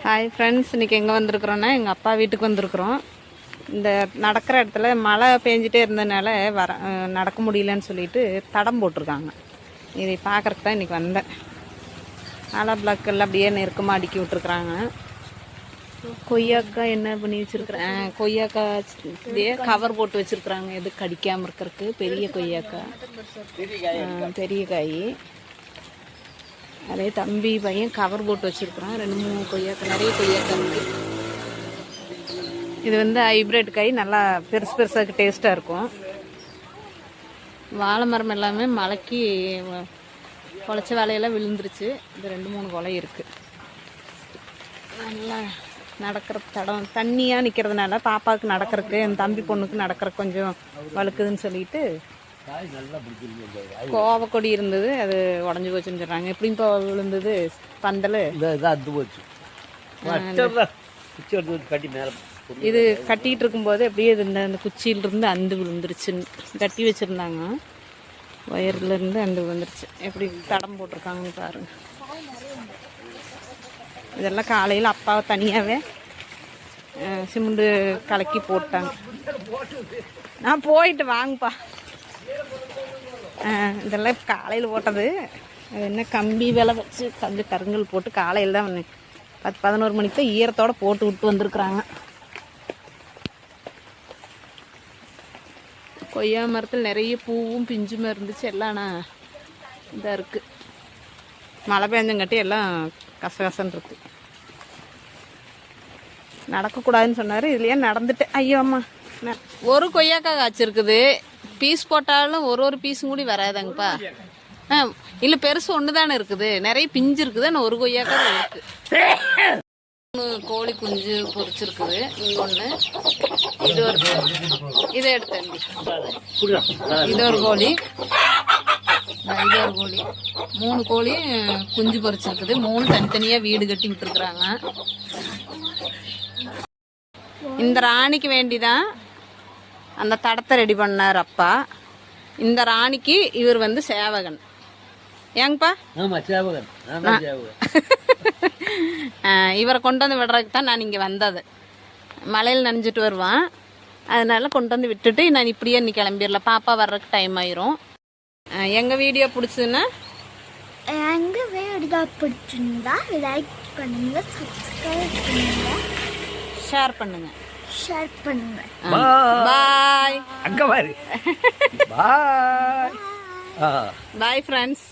Hi friends, இன்றைக்கி எங்கே வந்திருக்குறோன்னா எங்கள் அப்பா வீட்டுக்கு வந்திருக்குறோம். இந்த நடக்கிற இடத்துல மழை பெஞ்சிட்டே இருந்ததுனால நடக்க முடியலன்னு சொல்லிட்டு தடம் போட்டிருக்காங்க. இதை பார்க்குறக்கு தான் இன்றைக்கி வந்தேன். மழை பிளாக்கெல்லாம் அப்படியே நெருக்கமாக அடுக்கி விட்டுருக்குறாங்க. கொய்யாக்காய் என்ன பண்ணி வச்சுருக்குறேன், கொய்யாக்காய் கவர் போட்டு வச்சுருக்குறாங்க எது கடிக்காமல் இருக்கிறதுக்கு. பெரிய கொய்யாக்காய், பெரிய காய். அதே தம்பி பையன் கவர் போட்டு வச்சுருக்குறான். 2-3 கொய்யாக்காய், நிறைய கொய்யாக்காய் இருக்குது. இது வந்து ஹைப்ரிட் காய், நல்லா பெருசு பெருசாக டேஸ்ட்டாக இருக்கும். வாழை மரம் எல்லாமே மலைக்கு குலைச்ச வாழையெல்லாம் விழுந்துருச்சு. இது 2-3 கொலை இருக்குது. நல்லா நடக்கிற தடம் தண்ணியாக நிற்கிறதுனால பாப்பாவுக்கு நடக்கிறதுக்கு, என் தம்பி பொண்ணுக்கு நடக்கிறதுக்கு கொஞ்சம் வழுக்குதுன்னு சொல்லிட்டு கோவக்கொடி இருந்தது, அது உடஞ்சி போச்சுன்னு சொல்கிறாங்க. எப்படியும் இப்போ விழுந்தது பந்தல் இது கட்டிகிட்டு இருக்கும்போது அப்படியே இந்த குச்சியிலிருந்து அந்து விழுந்துருச்சுன்னு கட்டி வச்சுருந்தாங்க. வயர்லேருந்து அந்து விழுந்துருச்சு. எப்படி தடம் போட்டிருக்காங்கன்னு பாருங்கள். இதெல்லாம் காலையில் அப்பாவை தனியாகவே சிமெண்டு கலக்கி போட்டாங்க. நான் போயிட்டு வாங்கப்பா. இதெல்லாம் காலையில் போட்டது. என்ன கம்பி விலை வச்சு கொஞ்சம் கருங்கல் போட்டு காலையில் தான் 10-11 மணிக்கு தான் ஈரத்தோடு போட்டு விட்டு வந்திருக்குறாங்க. கொய்யா மரத்தில் நிறைய பூவும் பிஞ்சுமே இருந்துச்சு. எல்லாம் இதாக இருக்குது. மழை பெஞ்சங்காட்டி எல்லாம் கசகசன்னு இருக்குது. நடக்கக்கூடாதுன்னு சொன்னார். இதுலையே நடந்துட்டு ஐயோ அம்மா. ஒரு கொய்யாக்காய் காய்ச்சிருக்குது. பீஸ் போட்டாலும் ஒரு பீஸும் கூடி வராதாங்கப்பா. இல்லை, பெருசு ஒன்று தானே இருக்குது. நிறைய பிஞ்சு இருக்குது. ஆனால் ஒரு கொய்யாக்காய் இருக்குது. 3 கோழி குஞ்சு பொரிச்சிருக்குது. இங்கே ஒன்று, இது ஒரு, இதை எடுத்தேன். இது ஒரு கோழி, இது ஒரு கோழி. 3 கோழி குஞ்சு பொரிச்சிருக்குது. 3 தனித்தனியாக வீடு கட்டி விட்டுருக்குறாங்க. இந்த ராணிக்கு வேண்டிதான் அந்த தடத்தை ரெடி பண்ணார் அப்பா. இந்த ராணிக்கு இவர் வந்து சேவகன். ஏங்கப்பா? இவரை கொண்டு வந்து விடுறதுக்கு தான் நான் இங்கே வந்தது. மலையில் நனைஞ்சிட்டு வருவான், அதனால கொண்டு வந்து விட்டுட்டு நான் இப்படியே இன்னைக்கு கிளம்பிடல. பாப்பா வர்றதுக்கு டைம் ஆயிரும். எங்கள் வீடியோ பிடிச்சதுன்னா எங்கள் வீடியோ பிடிச்சிருந்தா லைக் பண்ணுங்க, சப்ஸ்கிரைப் பண்ணுங்க, ஷேர் பண்ணுங்க. பாய். அங்க பாரு. பாய். Bye friends.